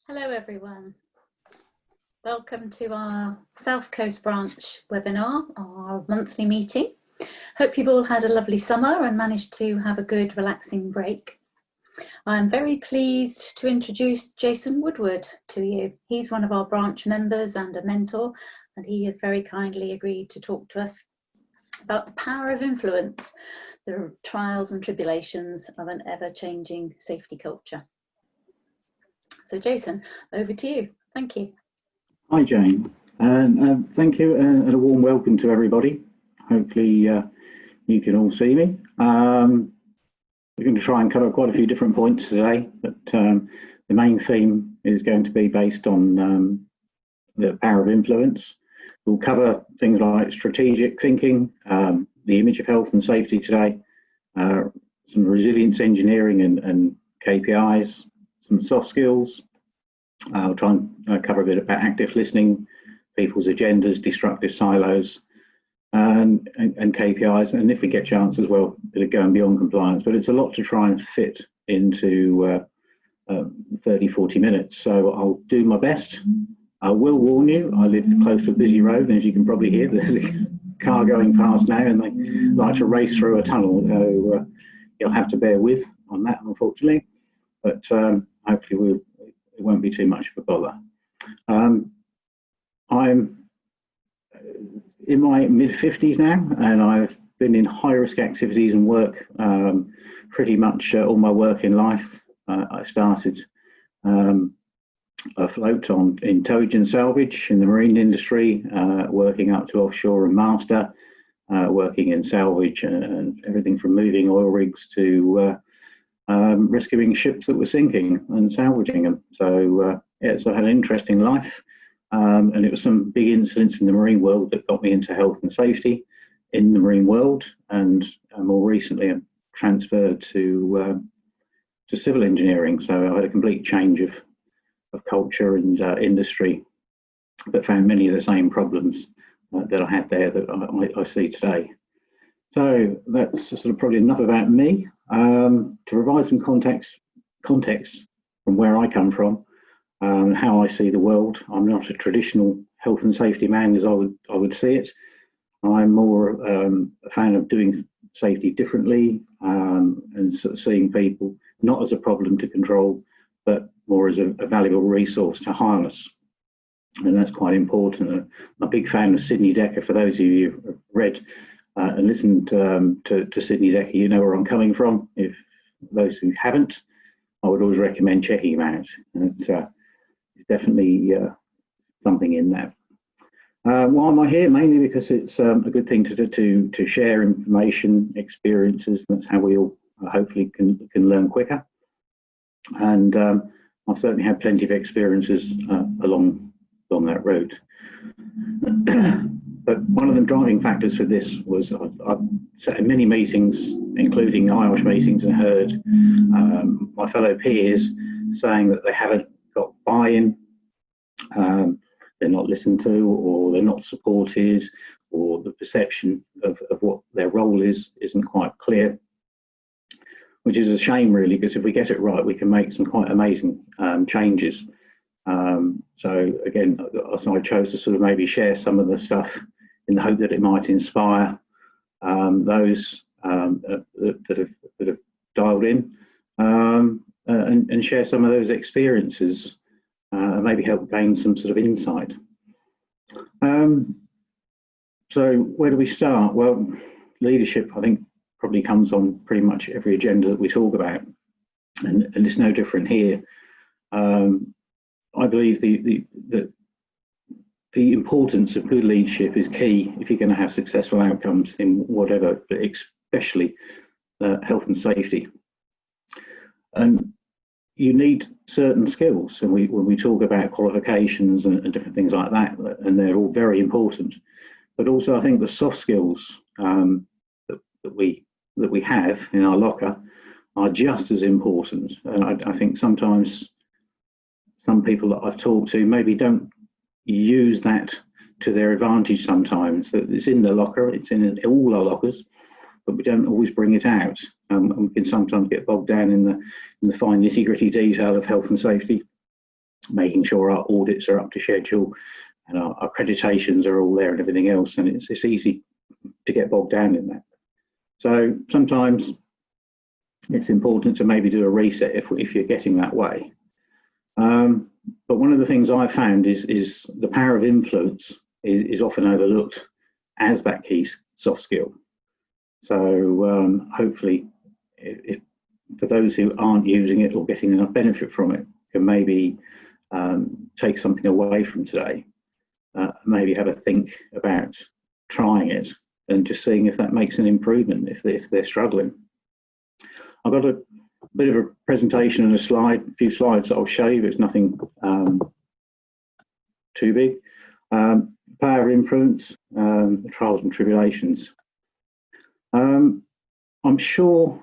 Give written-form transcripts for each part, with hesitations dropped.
Hello everyone. Welcome to our South Coast Branch webinar, our monthly meeting. Hope you've all had a lovely summer and managed to have a good relaxing break. I'm very pleased to introduce Jason Woodward to you. He's one of our branch members and a mentor, and he has very kindly agreed to talk to us about the power of influence, the trials and tribulations of an ever-changing safety culture. So Jason, over to you. Thank you. Hi Jane, thank you and a warm welcome to everybody. Hopefully you can all see me. We're going to try and cover quite a few different points today, but the main theme is going to be based on the power of influence. We'll cover things like strategic thinking, the image of health and safety today, some resilience engineering and KPIs, some soft skills. I'll try and cover a bit about active listening, people's agendas, destructive silos, and KPIs, and if we get a chance as well, a bit of going beyond compliance. But it's a lot to try and fit into 30-40 minutes, so I'll do my best. I will warn you, I live close to a busy road, and as you can probably hear, there's a car going past now, and they like to race through a tunnel, so you'll have to bear with on that, unfortunately. But hopefully it won't be too much of a bother. I'm in my mid-50s now, and I've been in high-risk activities and work pretty much all my working life. I started afloat on intelligence salvage in the marine industry, working up to offshore and master, working in salvage and everything from moving oil rigs to rescuing ships that were sinking and salvaging them. So yeah, so I had an interesting life, and it was some big incidents in the marine world that got me into health and safety in the marine world, and more recently I'm transferred to civil engineering. So I had a complete change of culture and industry, but found many of the same problems that I had there that I see today. So that's sort of probably enough about me. To provide some context from where I come from, how I see the world. I'm not a traditional health and safety man as I would see it. I'm more a fan of doing safety differently, and sort of seeing people not as a problem to control, but more as a valuable resource to harness. And that's quite important. I'm a big fan of Sidney Dekker. For those of you who have read and listened to Sidney Dekker, you know where I'm coming from. If those who haven't, I would always recommend checking him out. It's definitely something in that. Why am I here? Mainly because it's a good thing to share information, experiences. That's how we all hopefully can learn quicker. And I've certainly had plenty of experiences along that road. But one of the driving factors for this was I've sat in many meetings, including IOSH meetings, and heard my fellow peers saying that they haven't got buy-in, they're not listened to, or they're not supported, or the perception of what their role isn't quite clear, which is a shame really, because if we get it right, we can make some quite amazing changes. So again, so I chose to sort of maybe share some of the stuff in the hope that it might inspire those that have dialed in, and share some of those experiences, and maybe help gain some sort of insight. So where do we start? Well, leadership, I think, probably comes on pretty much every agenda that we talk about, and it's no different here. I believe the importance of good leadership is key if you're going to have successful outcomes in whatever, but especially health and safety. And you need certain skills, and when we talk about qualifications and different things like that, and they're all very important. But also, I think the soft skills that we have in our locker are just as important. And I think sometimes some people that I've talked to maybe don't use that to their advantage sometimes. It's in the locker, it's in all our lockers, but we don't always bring it out. And we can sometimes get bogged down in the fine nitty-gritty detail of health and safety, making sure our audits are up to schedule and our accreditations are all there and everything else. And it's easy to get bogged down in that. So sometimes it's important to maybe do a reset if you're getting that way. But one of the things I've found is the power of influence is often overlooked as that key soft skill. So hopefully, for those who aren't using it or getting enough benefit from it, can maybe take something away from today, maybe have a think about trying it and just seeing if that makes an improvement if they're struggling. I've got a bit of a presentation and a few slides that I'll show you. It's nothing too big. Power of influence, the trials and tribulations. I'm sure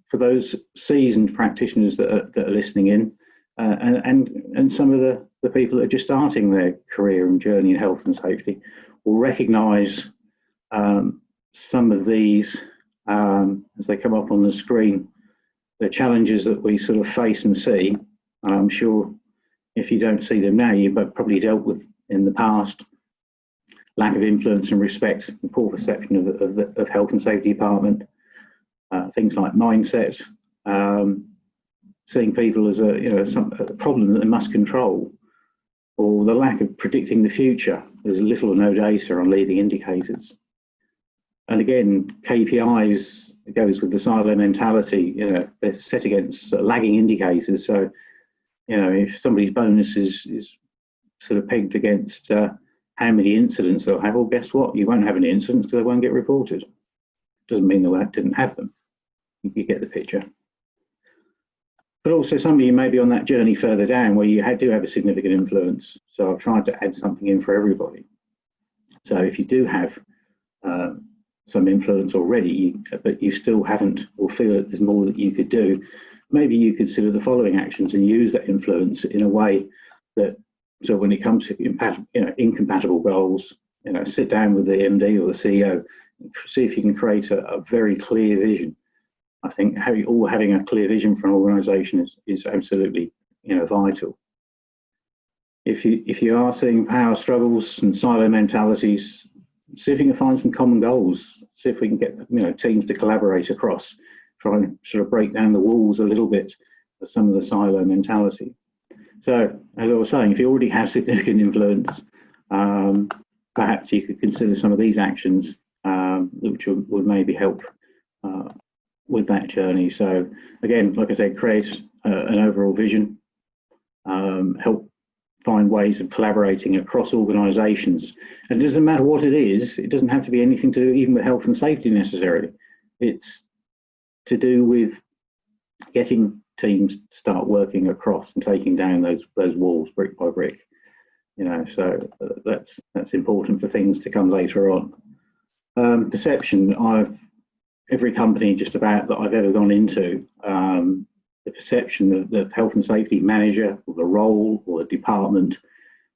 for those seasoned practitioners that are listening in, and some of the people that are just starting their career and journey in health and safety will recognise some of these as they come up on the screen, the challenges that we sort of face and see. I'm sure if you don't see them now, you've probably dealt with in the past. Lack of influence and respect, and poor perception of health and safety department, things like mindset, seeing people as a problem that they must control, or the lack of predicting the future. There's little or no data on leading indicators. And again, KPIs, it goes with the silo mentality, they're set against lagging indicators. So, if somebody's bonus is sort of pegged against how many incidents they'll have, well, guess what? You won't have any incidents because they won't get reported. Doesn't mean they didn't have them. You get the picture. But also some of you may be on that journey further down where you do have a significant influence. So I've tried to add something in for everybody. So if you do have some influence already, but you still haven't or feel that there's more that you could do, maybe you consider the following actions and use that influence in a way that, so when it comes to incompatible goals, sit down with the MD or the CEO, see if you can create a very clear vision. I think having a clear vision for an organisation is absolutely vital. If you are seeing power struggles and silo mentalities, see if you can find some common goals. See if we can get teams to collaborate across, try and sort of break down the walls a little bit of some of the silo mentality. So, as I was saying, if you already have significant influence, perhaps you could consider some of these actions, which would maybe help with that journey. So, again, like I said, create an overall vision, help find ways of collaborating across organisations. And it doesn't matter what it is, it doesn't have to be anything to do even with health and safety necessarily. It's to do with getting teams to start working across and taking down those walls brick by brick. So that's important for things to come later on. Perception. Every company just about that I've ever gone into, the perception that the health and safety manager or the role or the department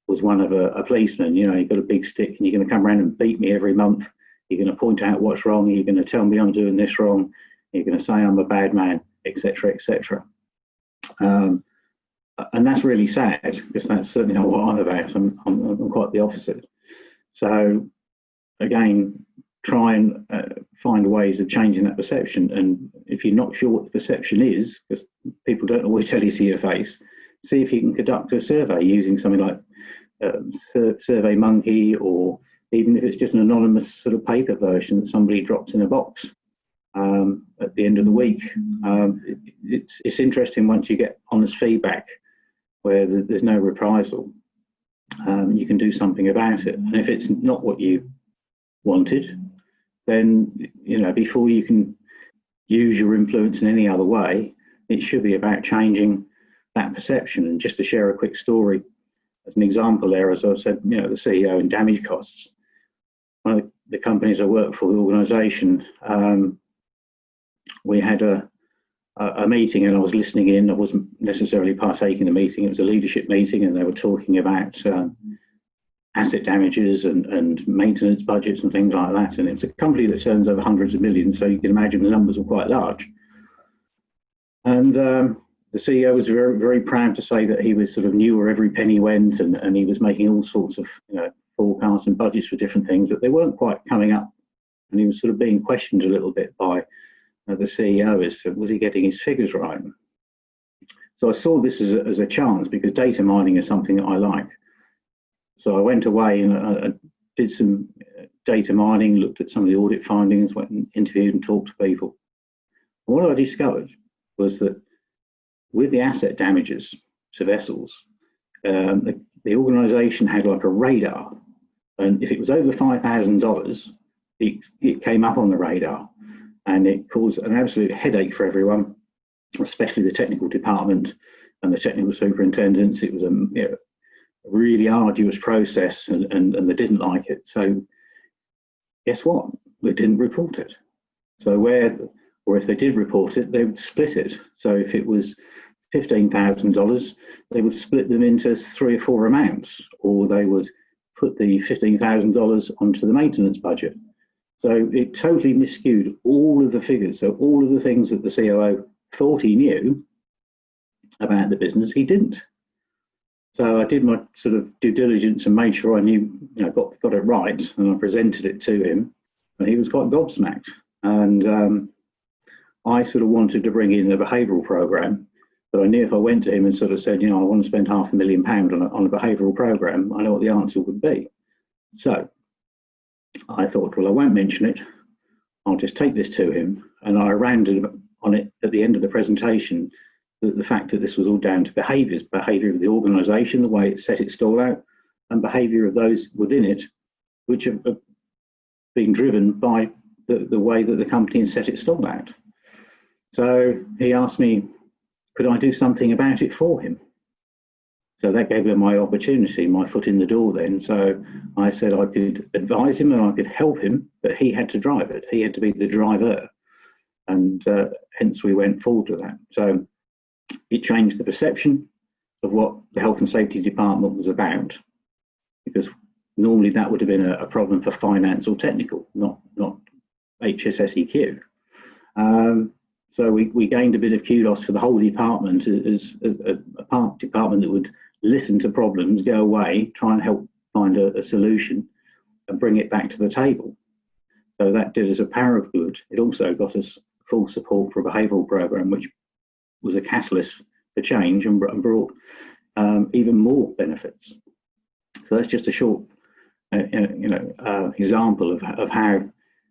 was one of a policeman. You've got a big stick and you're going to come around and beat me every month. You're going to point out what's wrong. You're going to tell me I'm doing this wrong. You're going to say I'm a bad man, etc., etc. And that's really sad because that's certainly not what I'm about. I'm quite the opposite. So again, try and find ways of changing that perception. And if you're not sure what the perception is, because people don't always tell you to your face, see if you can conduct a survey using something like Survey Monkey, or even if it's just an anonymous sort of paper version that somebody drops in a box at the end of the week. It's interesting once you get honest feedback where there's no reprisal. You can do something about it. And if it's not what you wanted, then before you can use your influence in any other way, it should be about changing that perception. And just to share a quick story as an example there, as I've said, the CEO and damage costs. One of the companies I work for, the organisation, we had a meeting and I was listening in. I wasn't necessarily partaking in the meeting. It was a leadership meeting and they were talking about asset damages and maintenance budgets and things like that. And it's a company that turns over hundreds of millions, so you can imagine the numbers are quite large. And The CEO was very, very proud to say that he was sort of knew where every penny went, and he was making all sorts of forecasts and budgets for different things, but they weren't quite coming up. And he was sort of being questioned a little bit by the CEO as to was he getting his figures right. So I saw this as a chance, because data mining is something that I like. So I went away and I did some data mining, looked at some of the audit findings, went and interviewed and talked to people. And what I discovered was that with the asset damages to vessels, the organisation had like a radar, and if it was over $5,000, it came up on the radar, and it caused an absolute headache for everyone, especially the technical department and the technical superintendents. It was a really arduous process, and they didn't like it. So guess what? They didn't report it. So if they did report it, they would split it. So if it was $15,000, they would split them into 3 or 4 amounts, or they would put the $15,000 onto the maintenance budget. So it totally miscued all of the figures. So all of the things that the COO thought he knew about the business, he didn't. So I did my sort of due diligence and made sure I knew, got it right, and I presented it to him, and he was quite gobsmacked. And I sort of wanted to bring in a behavioural program, but I knew if I went to him and sort of said, I want to spend £500,000 on a behavioural program, I know what the answer would be. So I thought, well, I won't mention it. I'll just take this to him, and I rounded on it at the end of the presentation the fact that this was all down to behaviour of the organisation, the way it set its stall out, and behaviour of those within it, which have been driven by the way that the company has set its stall out. So he asked me, could I do something about it for him? So that gave him my opportunity, my foot in the door then. So I said I could advise him and I could help him, but he had to drive it. He had to be the driver. And hence we went forward with that. So it changed the perception of what the health and safety department was about, because normally that would have been a problem for finance or technical, not HSSEQ. So we gained a bit of kudos for the whole department as a department that would listen to problems, go away, try and help find a solution and bring it back to the table. So that did us a power of good. It also got us full support for a behavioural program, which was a catalyst for change and brought even more benefits. So that's just a short example of how,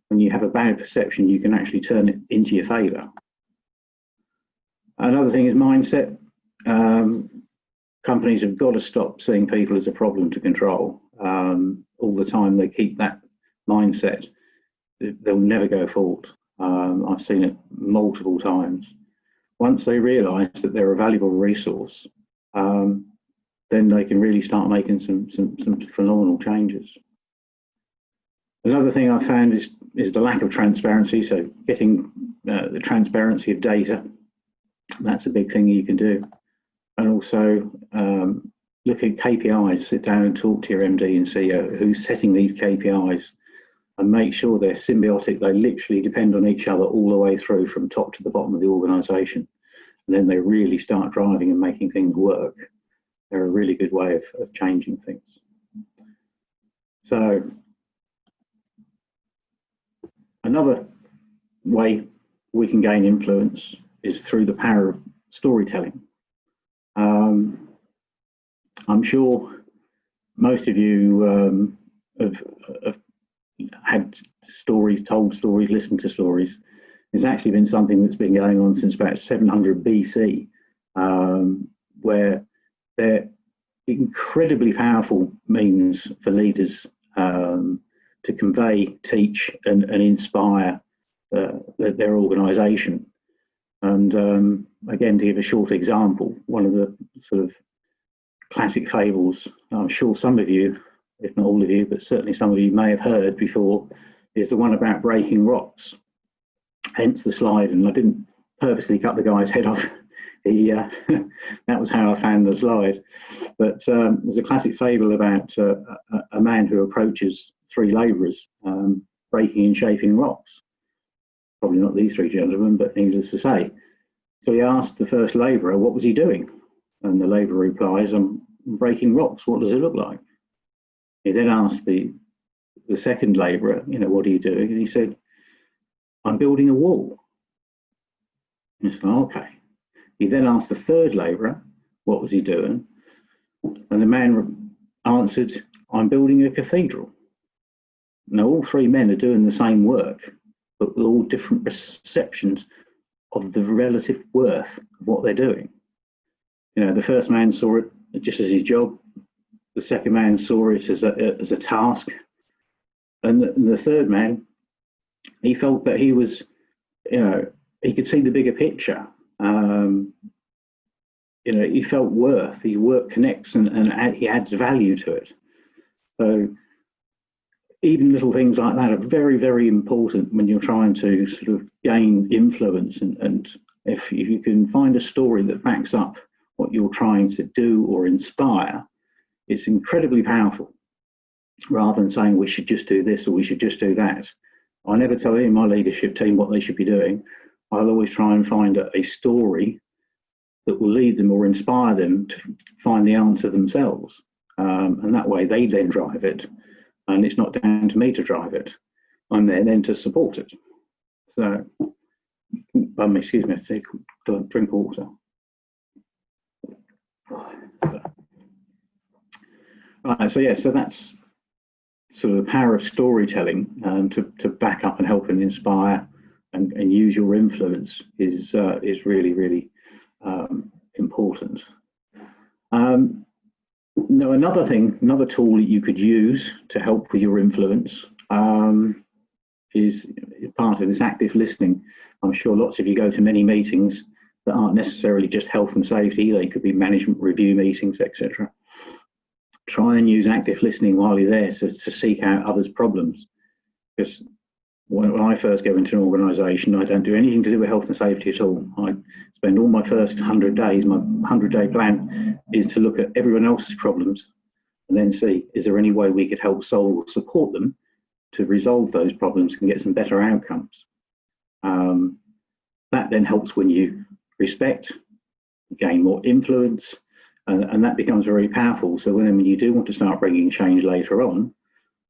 when you have a bad perception, you can actually turn it into your favour. Another thing is mindset. Companies have got to stop seeing people as a problem to control. All the time they keep that mindset, they'll never go forward. I've seen it multiple times. Once they realise that they're a valuable resource, then they can really start making some phenomenal changes. Another thing I found is the lack of transparency. So getting the transparency of data, that's a big thing you can do. And also look at KPIs, sit down and talk to your MD and CEO who's setting these KPIs, and make sure they're symbiotic. They literally depend on each other all the way through from top to the bottom of the organisation. And then they really start driving and making things work. They're a really good way of changing things. So another way we can gain influence is through the power of storytelling. I'm sure most of you have had stories, told stories, listened to stories. It's actually been something that's been going on since about 700 BC, where they're incredibly powerful means for leaders to convey, teach, and inspire their organisation. And again, to give a short example, one of the sort of classic fables, I'm sure some of you, if not all of you, but certainly some of you may have heard before, is the one about breaking rocks. Hence the slide, and I didn't purposely cut the guy's head off. That was how I found the slide. But there's a classic fable about a man who approaches 3 labourers breaking and shaping rocks. Probably not these 3 gentlemen, but needless to say. So he asked the first labourer, what was he doing? And the labourer replies, I'm breaking rocks. What does it look like? He then asked the second labourer, what are you doing? And he said, I'm building a wall. And he said, okay. He then asked the third labourer, what was he doing? And the man answered, I'm building a cathedral. Now, all three men are doing the same work, but with all different perceptions of the relative worth of what they're doing. The first man saw it just as his job. The second man saw it as a task. And the third man, he felt that he was, he could see the bigger picture. He felt worth. His work connects and he adds value to it. So even little things like that are very, very important when you're trying to sort of gain influence. And if you can find a story that backs up what you're trying to do or inspire, it's incredibly powerful, rather than saying we should just do this or we should just do that. I never tell any of my leadership team what they should be doing. I'll always try and find a story that will lead them or inspire them to find the answer themselves. And that way they then drive it. And it's not down to me to drive it. I'm there then to support it. So, excuse me, take a drink of water. Right, so that's sort of the power of storytelling to back up and help and inspire and use your influence is really, really important. Now, another tool that you could use to help with your influence is part of this active listening. I'm sure lots of you go to many meetings that aren't necessarily just health and safety. They could be management review meetings, etc. Try and use active listening while you're there to seek out others' problems. Because when I first go into an organisation, I don't do anything to do with health and safety at all. I spend all my first 100 days, my 100-day plan is to look at everyone else's problems and then see, is there any way we could help solve or support them to resolve those problems and get some better outcomes. That then helps when you respect, gain more influence, and that becomes very powerful. So when you do want to start bringing change later on,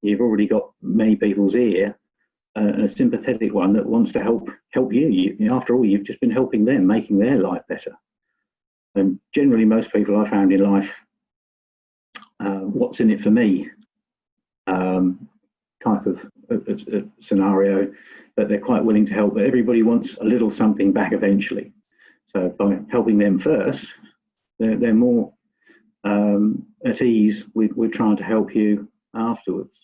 you've already got many people's ear, a sympathetic one that wants to help you. After all, you've just been helping them, making their life better. And generally, most people I found in life, what's in it for me type of a scenario, that they're quite willing to help, but everybody wants a little something back eventually. So by helping them first, they're more at ease with trying to help you afterwards.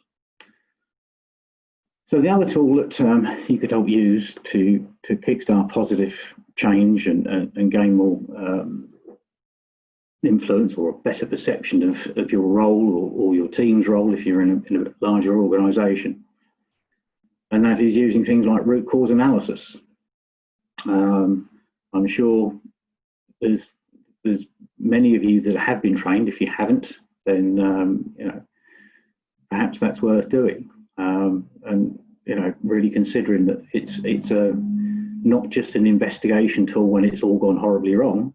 So the other tool that you could help use to kickstart positive change and gain more influence or a better perception of your role or your team's role if you're in a larger organisation, and that is using things like root cause analysis. I'm sure there's many of you that have been trained. If you haven't, then perhaps that's worth doing. And really considering that it's not just an investigation tool when it's all gone horribly wrong.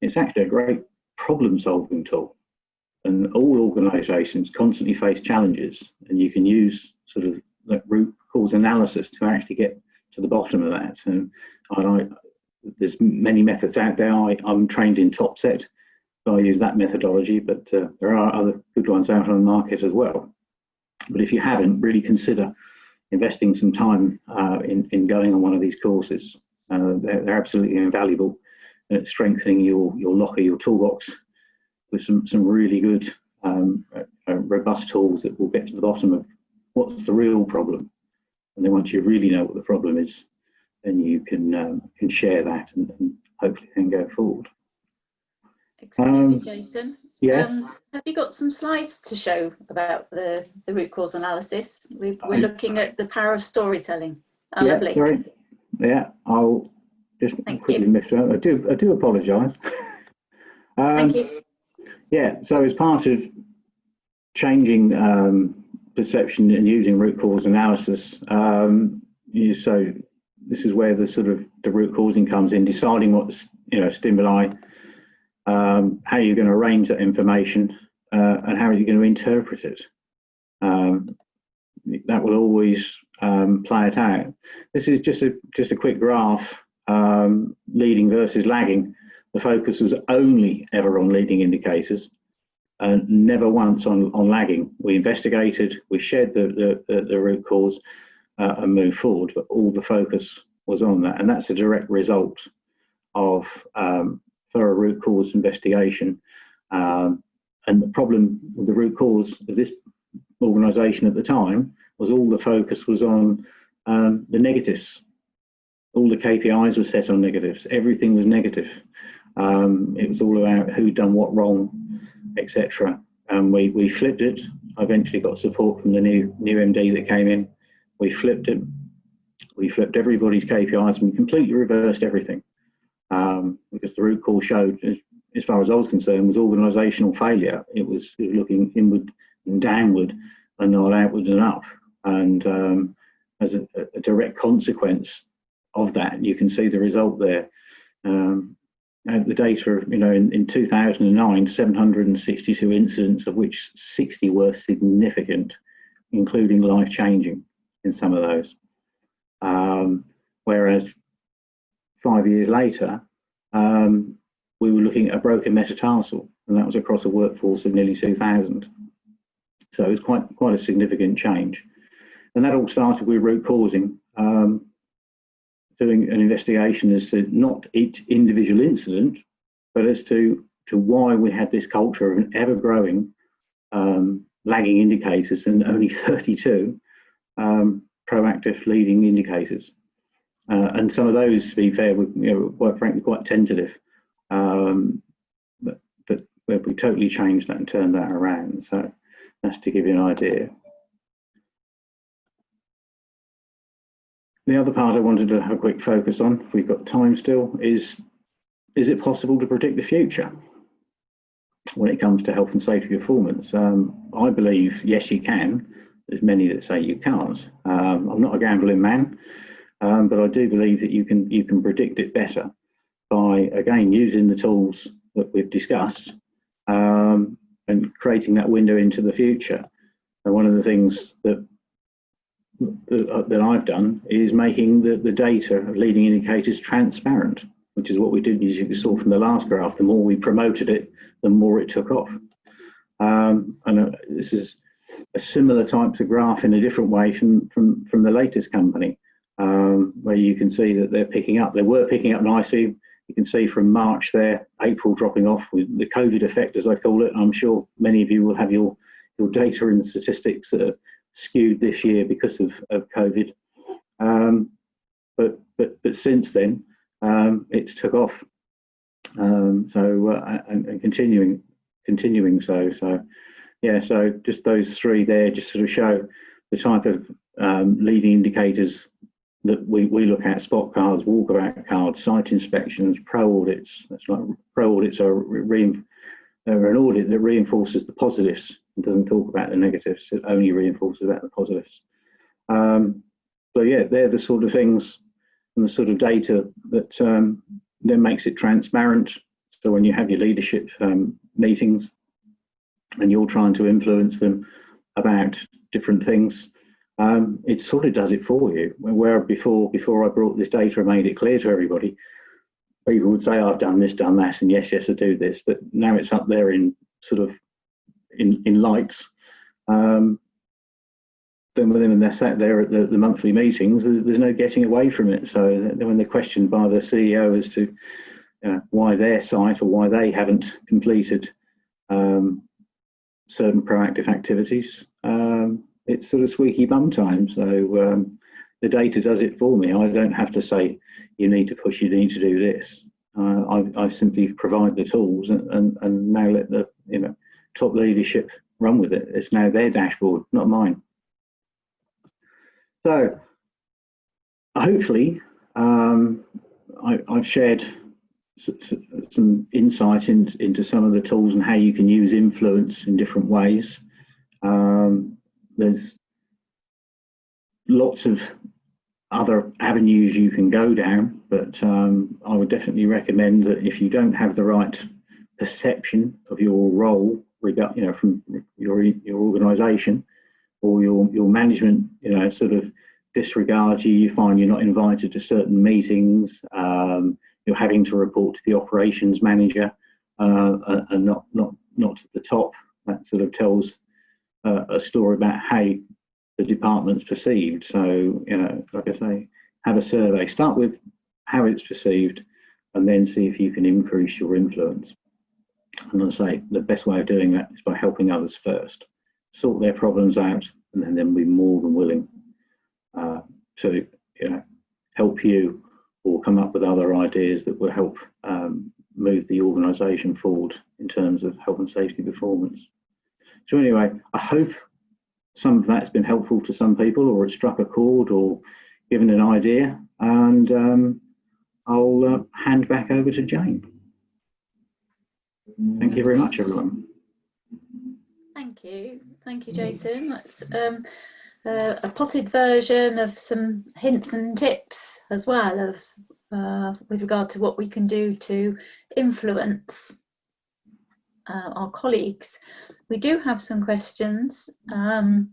It's actually a great problem-solving tool. And all organisations constantly face challenges, and you can use sort of that root cause analysis to actually get to the bottom of that. And there's many methods out there. I'm trained in Topset, so I use that methodology, but there are other good ones out on the market as well. But if you haven't, really consider investing some time in going on one of these courses. They're absolutely invaluable at strengthening your locker, your toolbox, with some really good robust tools that will get to the bottom of what's the real problem. And then once you really know what the problem is, then you can share that and hopefully then go forward. Excuse me, Jason. Yes. Have you got some slides to show about the root cause analysis? We're looking at the power of storytelling. Oh, yeah, lovely. Sorry. Yeah, I'll just quickly miss out. I do apologise. Thank you. Yeah, so as part of changing perception and using root cause analysis, so this is where the root causing comes in, deciding what stimuli, how you're going to arrange that information, and how you're going to interpret it. That will always play it out. This is just a quick graph, leading versus lagging. The focus was only ever on leading indicators, and never once on lagging. We investigated, we shared the root cause, and moved forward, but all the focus was on that, and that's a direct result of thorough root cause investigation. And the problem with the root cause of this organisation at the time was all the focus was on the negatives. All the KPIs were set on negatives. Everything was negative. It was all about who'd done what wrong, etc. And we flipped it. I eventually got support from the new MD that came in. We flipped it. We flipped everybody's KPIs and we completely reversed everything, because the root cause showed, as far as I was concerned, was organisational failure. It was looking inward and downward and not outward and up. And as a direct consequence of that, you can see the result there. The data, in 2009, 762 incidents, of which 60 were significant, including life-changing in some of those. Whereas 5 years later, we were looking at a broken metatarsal, and that was across a workforce of nearly 2,000. So it was quite a significant change. And that all started with root causing, doing an investigation as to not each individual incident, but as to why we had this culture of an ever-growing lagging indicators and only 32 proactive leading indicators. And some of those, to be fair, were quite frankly quite tentative. But we totally changed that and turned that around. So that's to give you an idea. The other part I wanted to have a quick focus on, if we've got time still, is it possible to predict the future when it comes to health and safety performance? I believe, yes, you can. There's many that say you can't. I'm not a gambling man, but I do believe that you can predict it better by, again, using the tools that we've discussed, and creating that window into the future. And one of the things that I've done is making the data of leading indicators transparent, which is what we did, as you saw from the last graph. The more we promoted it, the more it took off. And this is a similar type of graph in a different way from the latest company, where you can see that they're picking up. They were picking up nicely. You can see from March there, April dropping off with the COVID effect, as I call it. I'm sure many of you will have your data and statistics that are skewed this year because of COVID. But since then, it's took off. And continuing so. So yeah, so just those three there just sort of show the type of leading indicators that we look at: spot cards, walkabout cards, site inspections, pro audits. That's like pro audits are an audit that reinforces the positives and doesn't talk about the negatives. It only reinforces about the positives. So yeah, they're the sort of things and the sort of data that then makes it transparent. So when you have your leadership meetings and you're trying to influence them about different things, it sort of does it for you. Where before I brought this data and made it clear to everybody, people would say, I've done this, done that, and yes, I do this. But now it's up there in sort of in lights. Then when they're sat there at the monthly meetings, there's no getting away from it. So when they're questioned by the CEO as to why their site or why they haven't completed certain proactive activities, it's sort of squeaky bum time. So the data does it for me. I don't have to say, you need to push, you need to do this. I simply provide the tools and now let the top leadership run with it. It's now their dashboard, not mine. So hopefully I've shared some insight into some of the tools and how you can use influence in different ways. There's lots of other avenues you can go down, but I would definitely recommend that if you don't have the right perception of your role, from your organisation, or your management, sort of disregards you, you find you're not invited to certain meetings, you're having to report to the operations manager and not to the top. That sort of tells a story about how the department's perceived. So, like I say, have a survey. Start with how it's perceived, and then see if you can increase your influence. And I say the best way of doing that is by helping others first, sort their problems out, and then they'll be more than willing to help you or come up with other ideas that will help move the organisation forward in terms of health and safety performance. So anyway, I hope some of that's been helpful to some people, or it struck a chord or given an idea, and I'll hand back over to Jane. Thank you very much, everyone. Thank you, Jason. That's a potted version of some hints and tips as well as with regard to what we can do to influence our colleagues. We do have some questions. I'm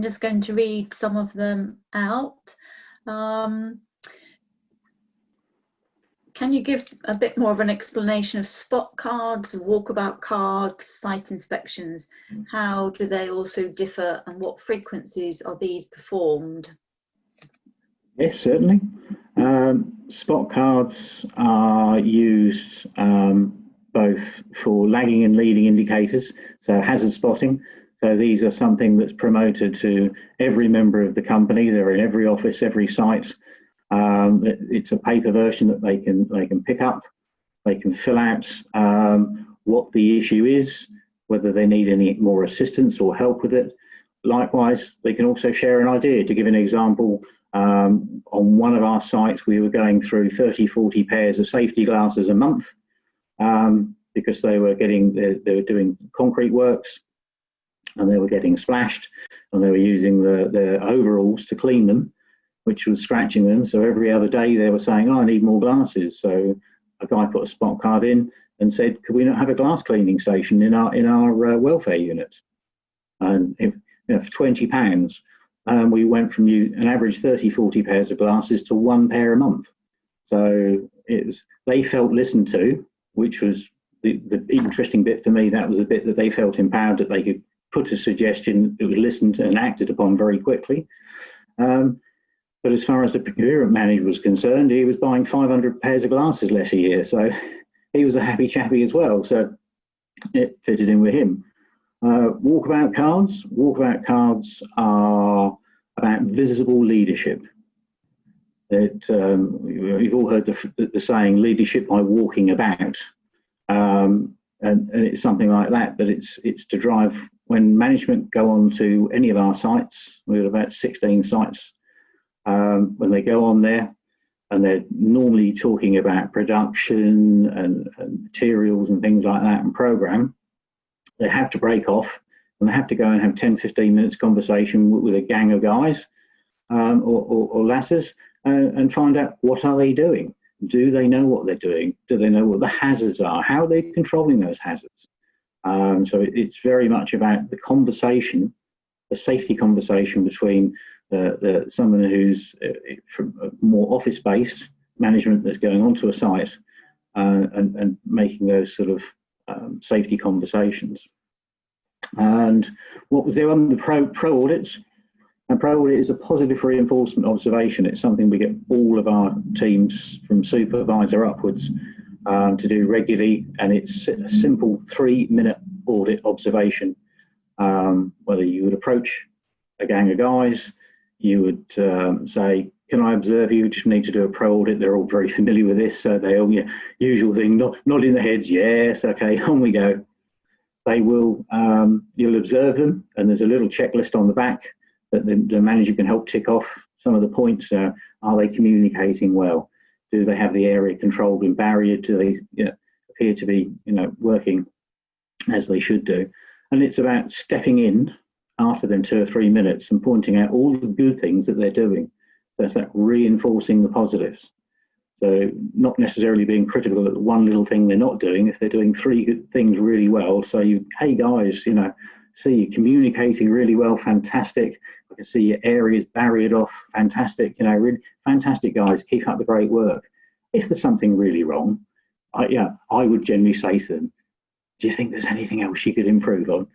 just going to read some of them out. Can you give a bit more of an explanation of spot cards, walkabout cards, site inspections? How do they also differ, and what frequencies are these performed? Yes, certainly. Spot cards are used both for lagging and leading indicators, so hazard spotting. So these are something that's promoted to every member of the company. They're in every office, every site. It's a paper version that they can pick up. They can fill out what the issue is, whether they need any more assistance or help with it. Likewise, they can also share an idea. To give an example, on one of our sites, we were going through 30-40 pairs of safety glasses a month because they were doing concrete works and they were getting splashed, and they were using the overalls to clean them, which was scratching them. So every other day they were saying, "Oh, I need more glasses." So a guy put a spot card in and said, "Could we not have a glass cleaning station in our welfare unit?" And for £20, we went from an average 30-40 pairs of glasses to 1 pair a month. So they felt listened to, which was the interesting bit for me. That was the bit that they felt empowered, that they could put a suggestion that was listened and acted upon very quickly. But as far as the procurement manager was concerned, he was buying 500 pairs of glasses less a year. So he was a happy chappy as well. So it fitted in with him. Walkabout cards. Walkabout cards are about visible leadership. You've all heard the saying, leadership by walking about. And it's something like that, but it's to drive when management go on to any of our sites. We've got about 16 sites. When they go on there and they're normally talking about production and materials and things like that and program, they have to break off and they have to go and have 10-15 minutes conversation with a gang of guys or lasses and find out, what are they doing? Do they know what they're doing? Do they know what the hazards are? How are they controlling those hazards? So it's very much about the conversation, the safety conversation between someone who's from a more office-based management that's going onto a site and making those sort of safety conversations. And what was there on the pro audits? And pro audit is a positive reinforcement observation. It's something we get all of our teams from supervisor upwards to do regularly, and it's a simple 3-minute audit observation. Whether you would approach a gang of guys, you would say, "Can I observe you? Just need to do a pro audit." They're all very familiar with this, so they all, usual thing, nodding their heads, yes, okay, on we go. They will, you'll observe them, and there's a little checklist on the back that the manager can help tick off some of the points. Are they communicating well? Do they have the area controlled and barriered? Do they appear to be working as they should do? And it's about stepping in after them 2 or 3 minutes and pointing out all the good things that they're doing. That's that reinforcing the positives. So not necessarily being critical at the one little thing they're not doing. If they're doing three good things really well, so you, hey guys, you know, see you communicating really well, fantastic. I can see your areas barriered off, fantastic. You know, really fantastic guys, keep up the great work. If there's something really wrong, I would generally say to them, do you think there's anything else you could improve on?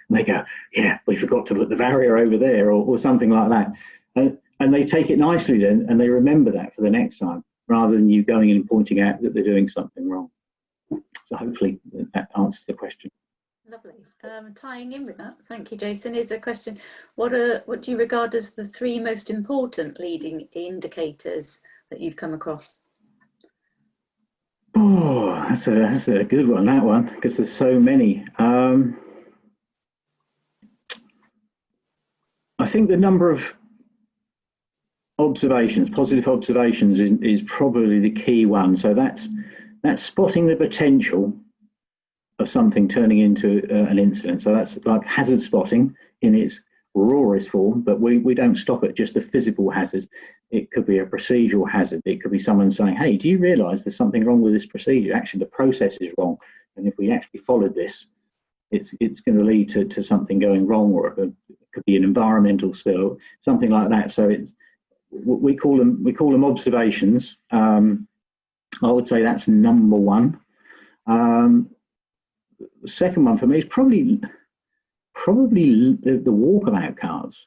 And they go, yeah, we forgot to put the barrier over there, or something like that. And they take it nicely then, and they remember that for the next time, rather than you going in and pointing out that they're doing something wrong. So hopefully that answers the question. Lovely. Tying in with that, thank you, Jason, is a question, what do you regard as the three most important leading indicators that you've come across? Oh, that's a good one, that one, because there's so many. I think the number of observations, positive observations, is probably the key one. So that's spotting the potential of something turning into an incident. So that's like hazard spotting in its rawest form, but we don't stop at just a physical hazard. It could be a procedural hazard. It could be someone saying, hey, do you realise there's something wrong with this procedure? Actually, the process is wrong. And if we actually followed this, it's going to lead to something going wrong, or it could be an environmental spill, something like that. So we call them observations. I would say that's number one. The second one for me is probably the walkabout cards.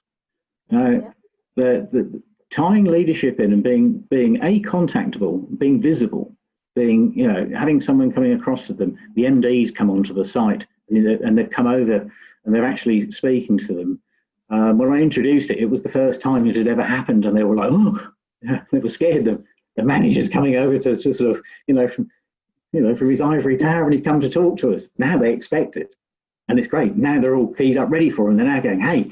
The tying leadership in and being contactable, being visible, being, you know, having someone coming across to them. The MDs come onto the site and they've come over and they're actually speaking to them. When I introduced it, it was the first time it had ever happened, and they were like, oh, they were scared. The manager's coming over to sort of, from his ivory tower, and he's come to talk to us. Now they expect it, and it's great. Now they're all keyed up, ready for him. They're now going, hey.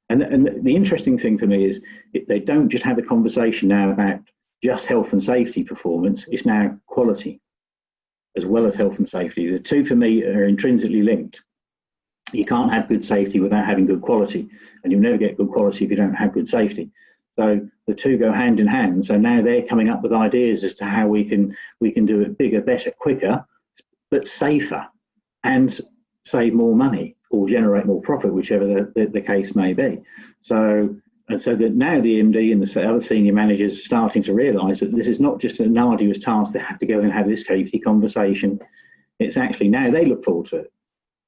And the interesting thing for me is they don't just have a conversation now about just health and safety performance. It's now quality as well as health and safety. The two for me are intrinsically linked. You can't have good safety without having good quality, and you'll never get good quality if you don't have good safety. So the two go hand in hand. So now they're coming up with ideas as to how we can do it bigger, better, quicker, but safer, and save more money or generate more profit, whichever the case may be. So that now the MD and the other senior managers are starting to realise that this is not just an arduous task. They have to go and have this safety conversation. It's actually now they look forward to it.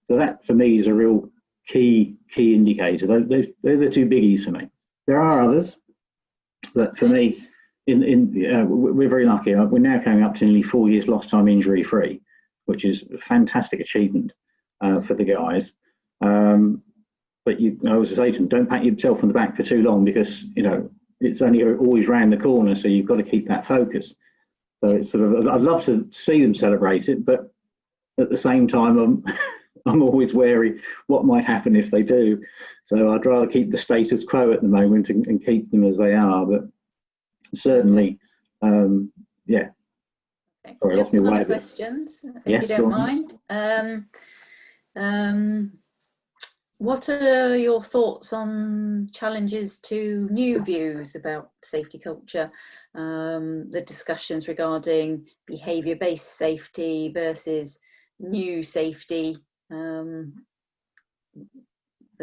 So that for me is a real key indicator. They're the two biggies for me. There are others, but for me, we're very lucky. We're now coming up to nearly 4 years lost time injury free, which is a fantastic achievement for the guys. But I always say to them, don't pat yourself on the back for too long, because it's only always round the corner. So you've got to keep that focus. So it's sort of, I'd love to see them celebrate it, but at the same time, I'm always wary what might happen if they do. So I'd rather keep the status quo at the moment and keep them as they are. But certainly, yeah. Okay. Sorry, We have some other questions, if you don't mind. What are your thoughts on challenges to new views about safety culture? The discussions regarding behaviour-based safety versus new safety, the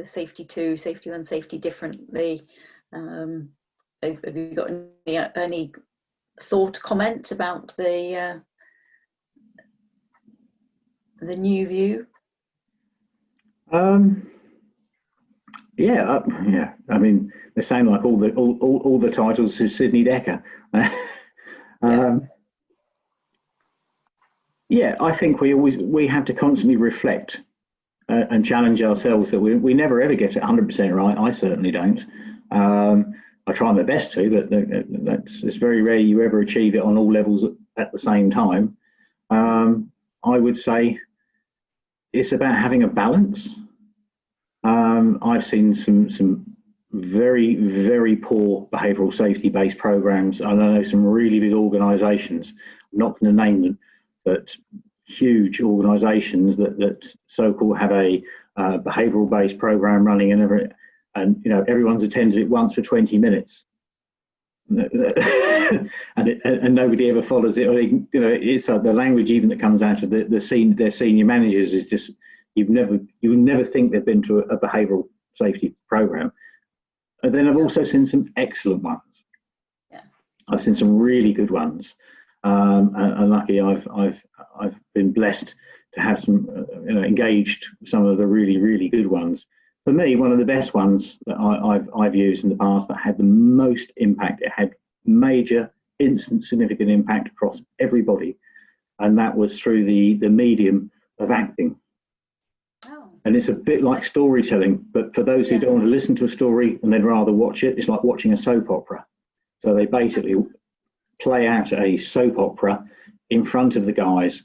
safety two, safety one, safety differently. Have you got any thought, comment about the new view? Yeah. I mean, they sound like all the titles of Sidney Dekker. Yeah, I think we have to constantly reflect and challenge ourselves that we never ever get it 100% right. I certainly don't. I try my best to, but it's very rare you ever achieve it on all levels at the same time. I would say it's about having a balance. I've seen some very, very poor behavioural safety based programs. I know some really big organisations, I'm not going to name them, but huge organisations that so-called have a behavioural based program running, and everyone's attended it once for 20 minutes. and nobody ever follows it. Or you know, it's the language even that comes out of their senior managers is just you would never think they've been to a behavioural safety program. And then I've also seen some excellent ones. Yeah, I've seen some really good ones, and lucky I've been blessed to have some engaged some of the really good ones. For me, one of the best ones that I've used in the past that had the most impact, it had major, instant, significant impact across everybody, and that was through the medium of acting. Oh. And it's a bit like storytelling, but for those who don't want to listen to a story and they'd rather watch it, it's like watching a soap opera. So they basically play out a soap opera in front of the guys,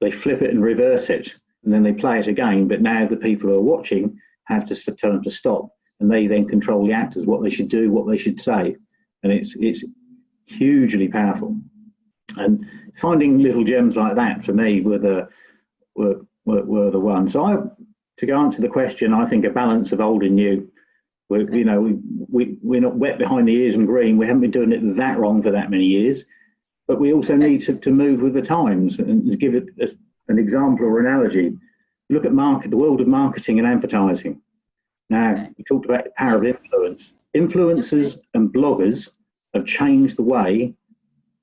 they flip it and reverse it, and then they play it again, but now the people who are watching have to tell them to stop, and they then control the actors, what they should do, what they should say, and it's hugely powerful. And finding little gems like that for me were the ones. So to answer the question, I think a balance of old and new. We're not wet behind the ears and green. We haven't been doing it that wrong for that many years, but we also need to move with the times. And to give it an example or analogy, look at the world of marketing and advertising. Now, we talked about the power of influence. Influencers and bloggers have changed the way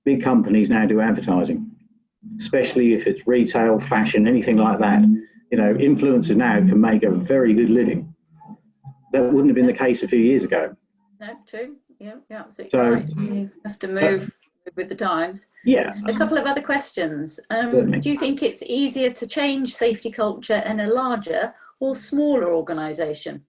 big companies now do advertising, especially if it's retail, fashion, anything like that. You know, influencers now can make a very good living. That wouldn't have been the case a few years ago. No, true. Yeah, you're absolutely right. You have to move with the times. Yeah. A couple of other questions. Do you think it's easier to change safety culture in a larger or smaller organisation?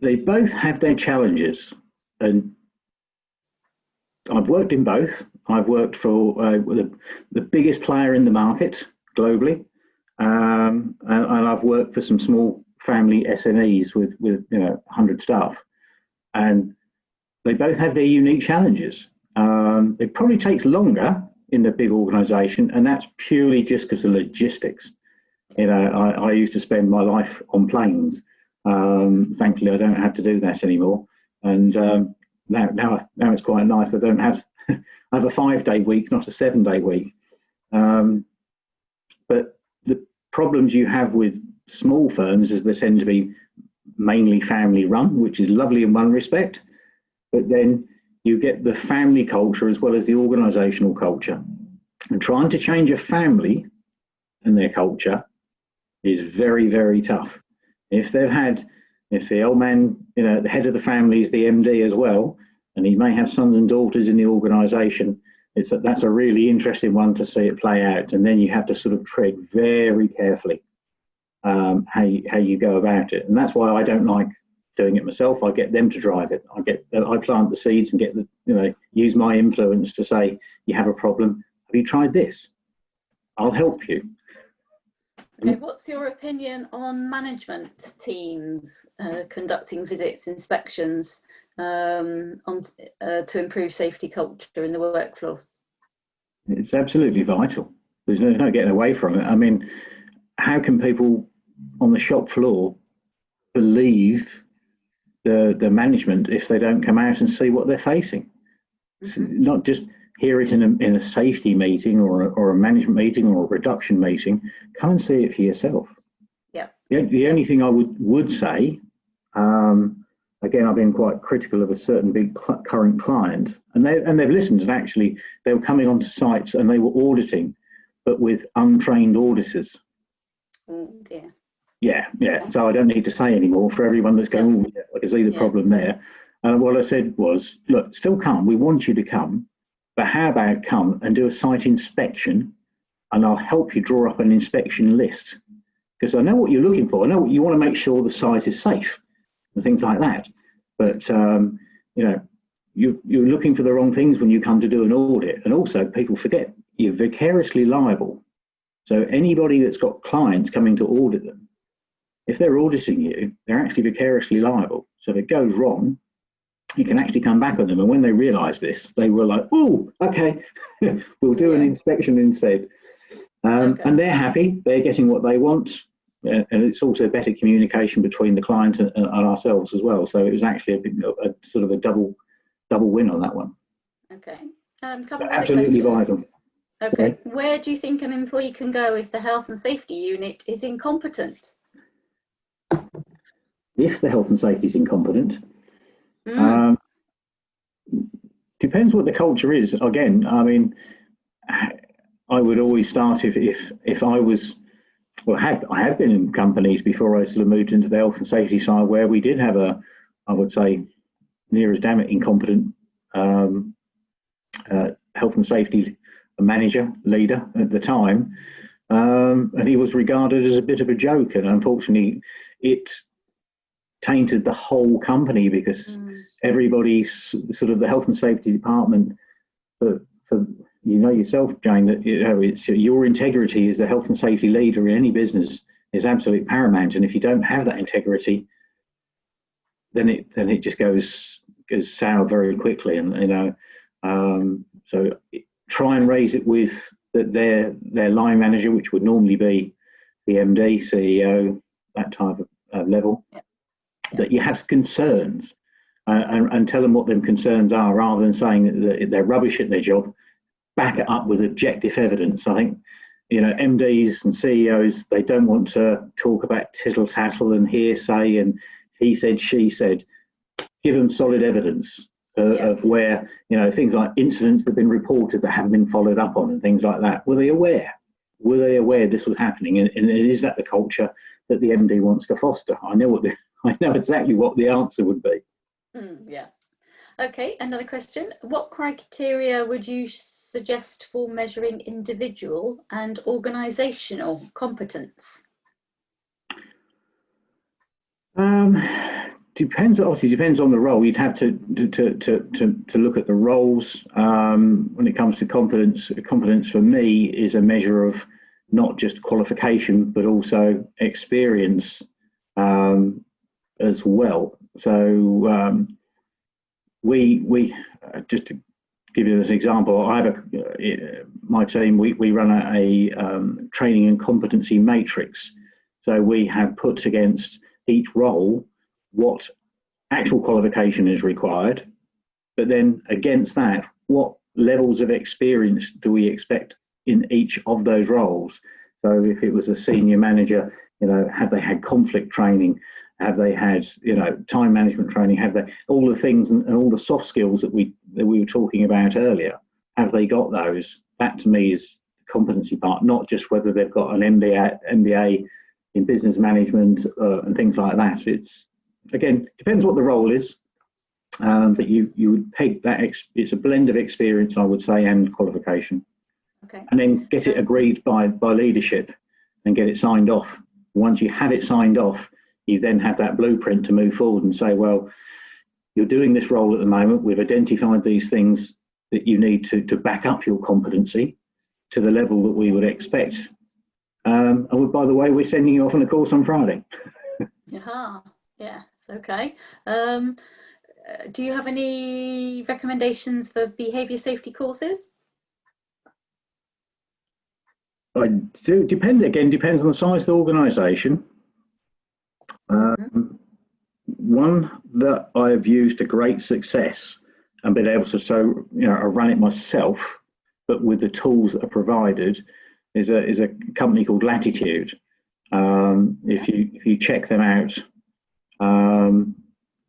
They both have their challenges, and I've worked in both. I've worked for the biggest player in the market globally, and I've worked for some small family SMEs with 100 staff, and they both have their unique challenges. It probably takes longer in the big organisation, and that's purely just because of logistics. You know, I used to spend my life on planes. Thankfully, I don't have to do that anymore, and now it's quite nice. I don't have I have a 5-day week, not a 7-day week. But the problems you have with small firms is they tend to be mainly family run, which is lovely in one respect, but then you get the family culture as well as the organizational culture. And trying to change a family and their culture is very, very tough. If the old man, the head of the family is the MD as well, and he may have sons and daughters in the organisation, that's a really interesting one to see it play out. And then you have to sort of tread very carefully how you go about it. And that's why I don't like doing it myself. I get them to drive it. I plant the seeds and use my influence to say, you have a problem. Have you tried this? I'll help you. Okay, what's your opinion on management teams conducting visits, inspections to improve safety culture in the workforce? It's absolutely vital. There's no getting away from it. I mean, how can people on the shop floor believe the management if they don't come out and see what they're facing? Not just hear it in a safety meeting or a management meeting or a production meeting. Come and see it for yourself. Yeah. The only thing I would say, again, I've been quite critical of a certain big current client, and they've listened, and actually they were coming onto sites and they were auditing, but with untrained auditors. Oh dear. Yeah. So I don't need to say anymore for everyone that's going, I can see the problem there. And what I said was, look, still come. We want you to come, but how about come and do a site inspection, and I'll help you draw up an inspection list, because I know what you're looking for. I know you want to make sure the site is safe and things like that. But you're looking for the wrong things when you come to do an audit. And also, people forget you're vicariously liable. So anybody that's got clients coming to audit them, if they're auditing you, they're actually vicariously liable. So if it goes wrong, you can actually come back on them. And when they realise this, they were like, oh, okay, we'll do an inspection instead. And they're happy. They're getting what they want. and it's also better communication between the client and ourselves as well. So it was actually a sort of a double win on that one. Okay. Couple of other Absolutely questions. vital. Okay. Okay. Where do you think an employee can go if the health and safety unit is incompetent? If the health and safety is incompetent, depends what the culture is. Again, I mean, I would always start if I was, well, I have been in companies before I sort of moved into the health and safety side where we did have I would say, near as damn it incompetent health and safety manager, leader at the time, and he was regarded as a bit of a joke, and unfortunately it tainted the whole company because everybody's sort of the health and safety department, for you know yourself, Jane, that it's your integrity as the health and safety leader in any business is absolutely paramount, and if you don't have that integrity, then it just goes sour very quickly, and you know, so try and raise it with their line manager, which would normally be the MD, CEO, that type of level. Yep. That you have concerns, and tell them what them concerns are, rather than saying that they're rubbish at their job. Back it up with objective evidence. I think, you know, MDs and CEOs, they don't want to talk about tittle tattle and hearsay and he said, she said. Give them solid evidence of where, you know, things like incidents that have been reported that haven't been followed up on and things like that. Were they aware? Were they aware this was happening? And is that the culture that the MD wants to foster? I know exactly what the answer would be. Yeah. Okay, another question. What criteria would you suggest for measuring individual and organisational competence? Obviously depends on the role. You'd have to look at the roles. When it comes to competence for me is a measure of not just qualification but also experience as well. So we just to give you this example, I have my team. We run a training and competency matrix. So we have put against each role what actual qualification is required, but then against that, what levels of experience do we expect in each of those roles? So if it was a senior manager, you know, have they had conflict training? Have they had, you know, time management training? Have they all the things and all the soft skills that we were talking about earlier? Have they got those? That to me is the competency part, not just whether they've got an MBA in business management and things like that. It's, again, depends what the role is, but you would peg that. It's a blend of experience, I would say, and qualification. Okay. And then get it agreed by leadership and get it signed off. Once you have it signed off, you then have that blueprint to move forward and say, well, you're doing this role at the moment. We've identified these things that you need to back up your competency to the level that we would expect. And by the way, we're sending you off on a course on Friday. Yes, okay. Do you have any recommendations for behaviour safety courses? I do. Depends on the size of the organisation. One that I have used to great success and been able to run it myself, but with the tools that are provided, is a company called Latitude. If you check them out, I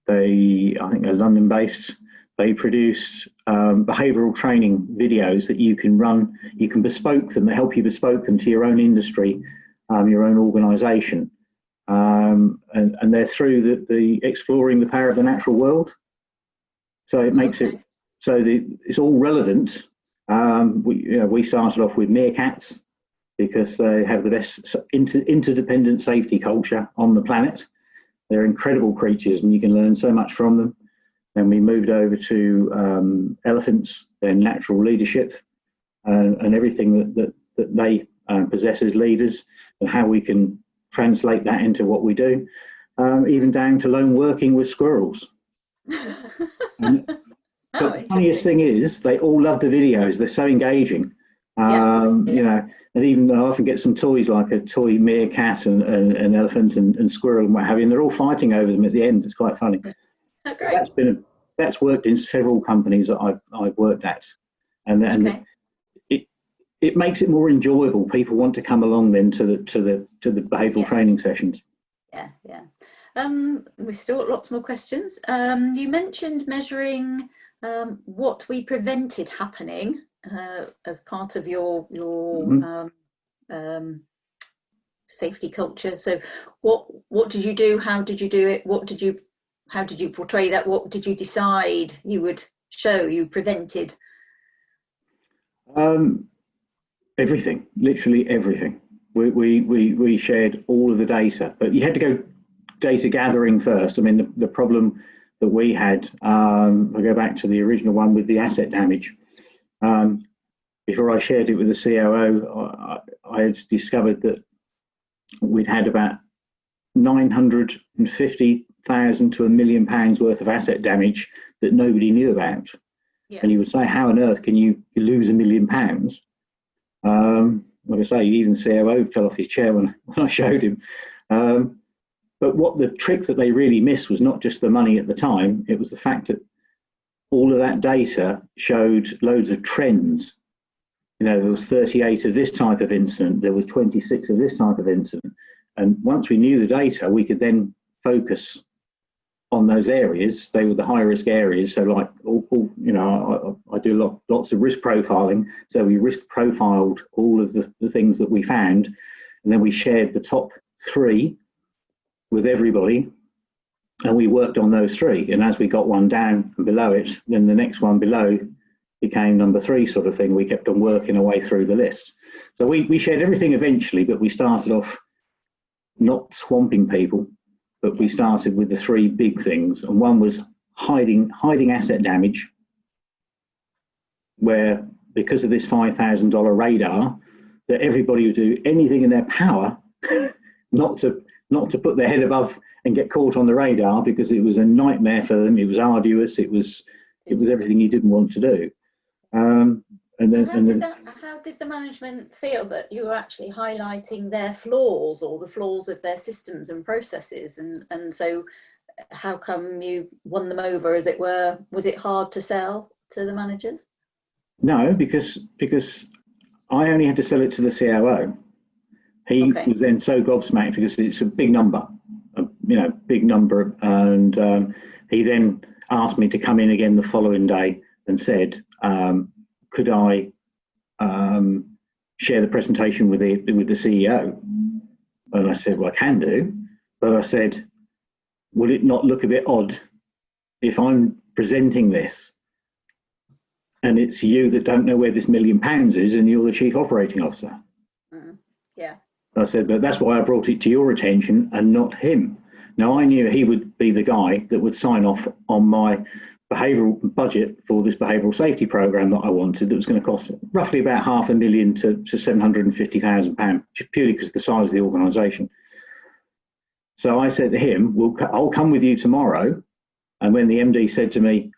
think they're London based. They produce behavioural training videos that you can run. You can bespoke them. They help you bespoke them to your own industry, your own organisation, and they're through the exploring the power of the natural world. So it makes it so it's all relevant. We started off with meerkats because they have the best interdependent safety culture on the planet. They're incredible creatures, and you can learn so much from them. Then we moved over to elephants, their natural leadership, and everything that they possess as leaders, and how we can translate that into what we do, even down to lone working with squirrels. But the funniest thing is, they all love the videos. They're so engaging. You know, and even I often get some toys like a toy meerkat and an elephant and squirrel and what have you, and they're all fighting over them at the end. It's quite funny. Oh, great. That's worked in several companies that I've worked at, and it makes it more enjoyable. People want to come along then to the behavioural training sessions. Yeah. We've still got lots more questions. You mentioned measuring what we prevented happening as part of your safety culture. So what did you do? How did you do it? How did you portray that? What did you decide you would show you prevented? Everything, literally everything. We shared all of the data, but you had to go data gathering first. I mean, the problem that we had, I go back to the original one with the asset damage. Before I shared it with the COO, I had discovered that we'd had about 950,000 to £1 million worth of asset damage that nobody knew about. Yeah. And you would say, how on earth can you lose £1 million? Like I say, even the COO fell off his chair when I showed him. But what the trick that they really missed was not just the money at the time, it was the fact that all of that data showed loads of trends. You know, there was 38 of this type of incident, there was 26 of this type of incident. And once we knew the data, we could then focus on those areas. They were the high risk areas. So like, you know, I do lots of risk profiling. So we risk profiled all of the things that we found. And then we shared the top 3 with everybody. And we worked on those 3. And as we got one down and below it, then the next one below became number 3 sort of thing. We kept on working our way through the list. So we shared everything eventually, but we started off not swamping people, but we started with the 3 big things. And one was hiding asset damage, where because of this $5,000 radar, that everybody would do anything in their power not to put their head above and get caught on the radar, because it was a nightmare for them. It was arduous. It was everything you didn't want to do. How did the management feel that you were actually highlighting their flaws or the flaws of their systems and processes? And so how come you won them over, as it were? Was it hard to sell to the managers? No, because I only had to sell it to the COO. He was then so gobsmacked because it's a big number, and he then asked me to come in again the following day and said, could I share the presentation with the CEO? And I said, well, I can do, but I said, will it not look a bit odd if I'm presenting this and it's you that don't know where this £1 million is and you're the chief operating officer? Yeah. I said, but that's why I brought it to your attention and not him. Now, I knew he would be the guy that would sign off on my behavioural budget for this behavioural safety programme that I wanted, that was going to cost roughly about £500,000 to £750,000, purely because of the size of the organisation. So I said to him, well, I'll come with you tomorrow. And when the MD said to me,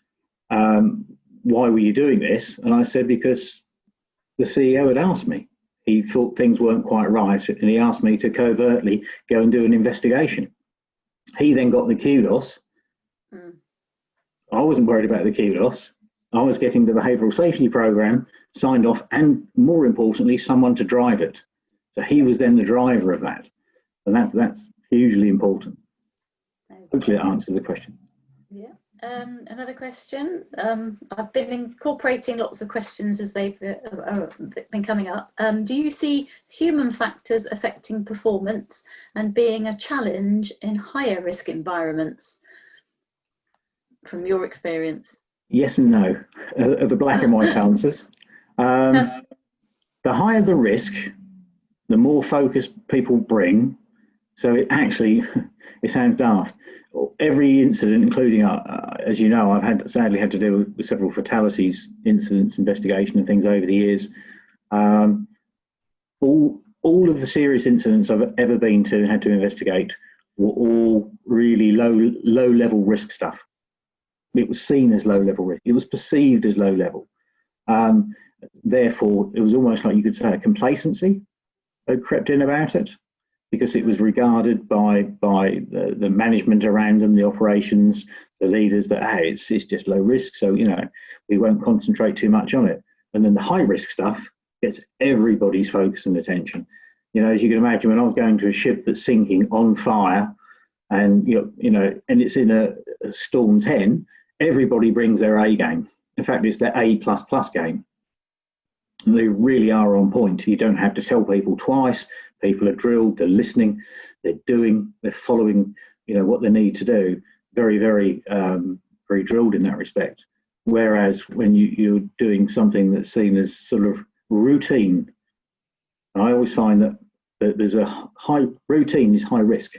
why were you doing this? And I said, because the CEO had asked me. He thought things weren't quite right, and he asked me to covertly go and do an investigation. He then got the kudos. I wasn't worried about the kudos. I was getting the behavioural safety programme signed off, and more importantly, someone to drive it. So he was then the driver of that, and that's hugely important. Hopefully that answers the question. Yeah. Another question. I've been incorporating lots of questions as they've been coming up. Do you see human factors affecting performance and being a challenge in higher risk environments, from your experience? Yes and no, are the black and white answers. The higher the risk, the more focus people bring. So it sounds daft. Every incident, including, as you know, I've sadly had to deal with several fatalities, incidents, investigation and things over the years. All of the serious incidents I've ever been to and had to investigate were all really low level risk stuff. It was seen as low level risk. It was perceived as low level. And therefore, it was almost like you could say a complacency had crept in about it, because it was regarded by the management around them, the operations, the leaders, that hey, it's just low risk, so we won't concentrate too much on it. And then the high risk stuff gets everybody's focus and attention. As you can imagine, when I was going to a ship that's sinking on fire, and and it's in a storm 10, everybody brings their A game. In fact, it's their A++ game. And they really are on point. You don't have to tell people twice. People are drilled, they're listening, they're following, what they need to do. Very, very, very drilled in that respect. Whereas when you're doing something that's seen as sort of routine, I always find that there's a high routine is high risk.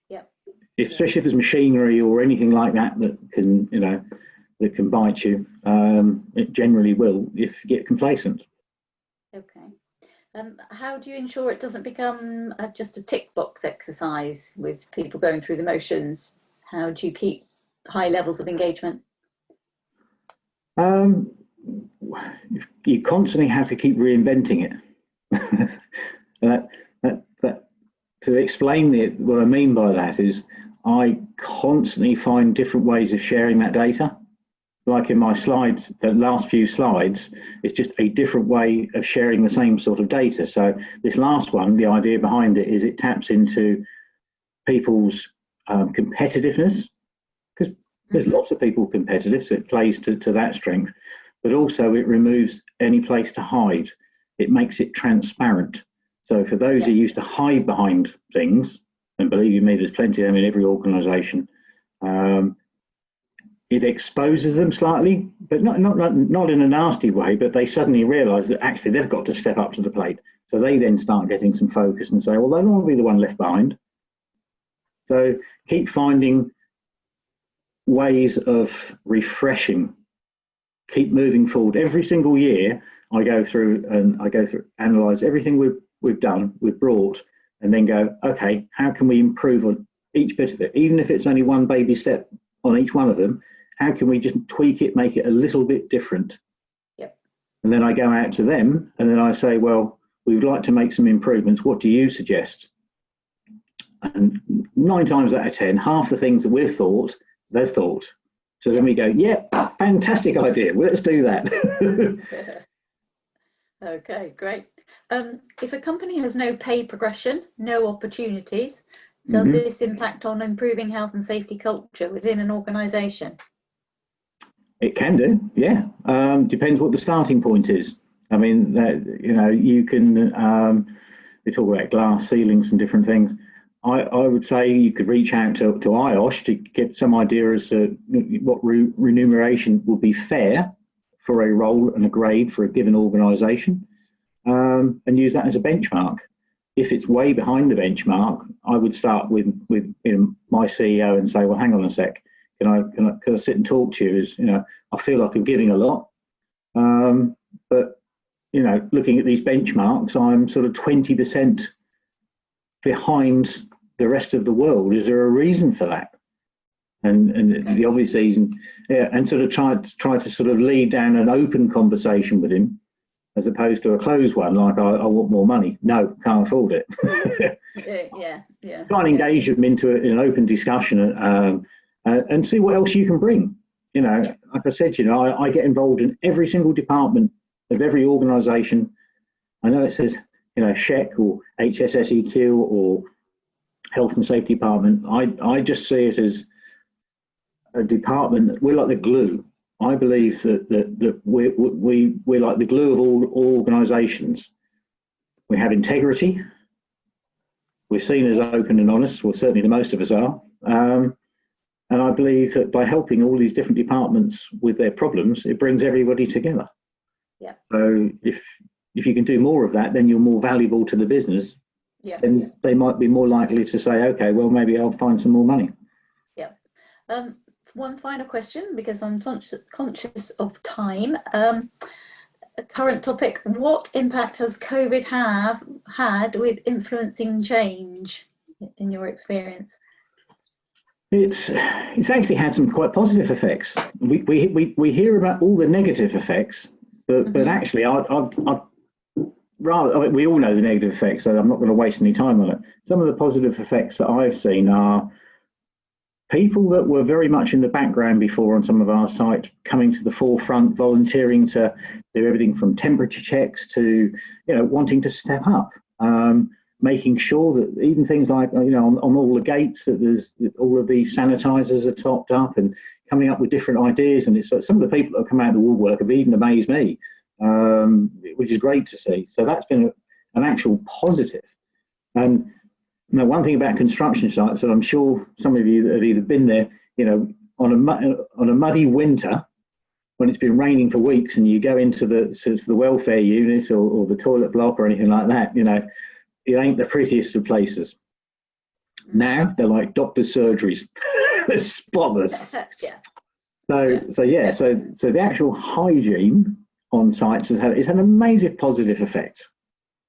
Yep. Especially if there's machinery or anything like that can, that can bite you. It generally will if you get complacent. Okay. How do you ensure it doesn't become just a tick box exercise with people going through the motions? How do you keep high levels of engagement? You constantly have to keep reinventing it. To explain what I mean by that is I constantly find different ways of sharing that data. Like in my slides, the last few slides, it's just a different way of sharing the same sort of data. So this last one, the idea behind it is it taps into people's competitiveness, because there's lots of people competitive, so it plays to that strength, but also it removes any place to hide. It makes it transparent. So for those who used to hide behind things, and believe you me, there's plenty of them in every organisation, it exposes them slightly, but not in a nasty way, but they suddenly realise that actually they've got to step up to the plate. So they then start getting some focus and say, well, they don't want to be the one left behind. So keep finding ways of refreshing, keep moving forward. Every single year I go through, analyse everything we've done, we've brought, and then go, okay, how can we improve on each bit of it? Even if it's only one baby step on each one of them, how can we just tweak it, make it a little bit different? Yep. And then I go out to them and then I say, well, we would like to make some improvements. What do you suggest? And 9 times out of 10, half the things that we've thought, they've thought. So then we go, yeah, fantastic idea. Well, let's do that. Okay, great. If a company has no pay progression, no opportunities, does this impact on improving health and safety culture within an organisation? It can do, yeah. Depends what the starting point is. I mean, you can, we talk about glass ceilings and different things. I would say you could reach out to IOSH to get some idea as to what remuneration would be fair for a role and a grade for a given organisation, and use that as a benchmark. If it's way behind the benchmark, I would start with my CEO and say, well, hang on a sec, can I sit and talk to you? I feel like I'm giving a lot, but looking at these benchmarks, I'm sort of 20% behind the rest of the world. Is there a reason for that? And the obvious reason, and sort of try to sort of lead down an open conversation with him, as opposed to a closed one, like I want more money. No, can't afford it. Try and engage them into an open discussion and see what else you can bring. Like I said, I get involved in every single department of every organisation. I know it says, SHEC or HSSEQ or Health and Safety Department. I just see it as a department that we're like the glue. I believe that we're like the glue of all organisations. We have integrity. We're seen as open and honest. Well, certainly the most of us are. And I believe that by helping all these different departments with their problems, it brings everybody together. Yeah. So if you can do more of that, then you're more valuable to the business. Yeah. Then they might be more likely to say, okay, well, maybe I'll find some more money. Yeah. One final question, because I'm conscious of time. A current topic, what impact has COVID had with influencing change in your experience? It's actually had some quite positive effects. We hear about all the negative effects, But actually, I'd rather, I mean, we all know the negative effects, so I'm not going to waste any time on it. Some of the positive effects that I've seen are people that were very much in the background before on some of our sites coming to the forefront, volunteering to do everything from temperature checks to, wanting to step up, making sure that even things like, on all the gates that there's all of these sanitizers are topped up and coming up with different ideas. And it's some of the people that have come out of the woodwork have even amazed me, which is great to see. So that's been an actual positive. And one thing about construction sites, and I'm sure some of you have either been there, on a muddy winter when it's been raining for weeks, and you go into the welfare unit or the toilet block or anything like that, it ain't the prettiest of places. Now they're like doctor's surgeries, they're spotless. Yeah. So the actual hygiene on sites has had an amazing positive effect.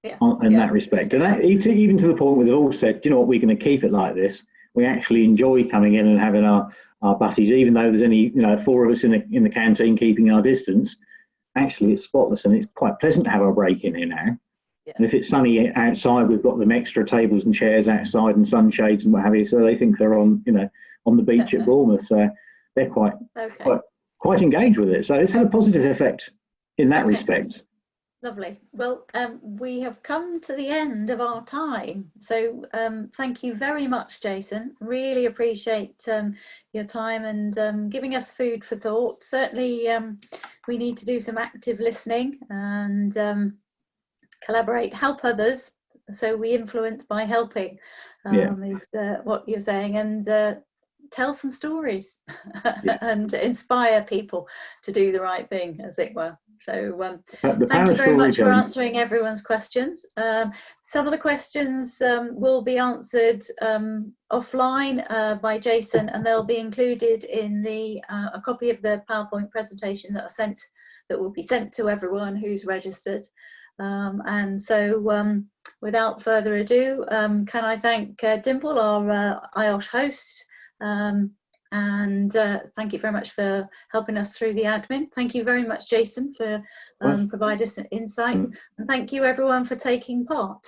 In that respect, and that, even to the point where they've all said, do you know what, we're going to keep it like this. We actually enjoy coming in and having our butties, even though there's only 4 of us in the canteen keeping our distance. Actually, it's spotless, and it's quite pleasant to have our break in here now. Yeah. And if it's sunny outside, we've got them extra tables and chairs outside and sunshades and what have you, so they think they're on the beach at Bournemouth. So they're quite engaged with it. So it's had a positive effect in that respect. Lovely. Well, we have come to the end of our time. So thank you very much, Jason. Really appreciate your time and giving us food for thought. Certainly, we need to do some active listening and collaborate, help others. So we influence by helping is what you're saying. And tell some stories and inspire people to do the right thing, as it were. So thank you very much for answering everyone's questions. Some of the questions will be answered offline by Jason, and they'll be included in a copy of the PowerPoint presentation that will be sent to everyone who's registered. And so without further ado, can I thank Dimple, our IOSH host, and thank you very much for helping us through the admin. Thank you very much, Jason, for providing us insight, and thank you everyone for taking part.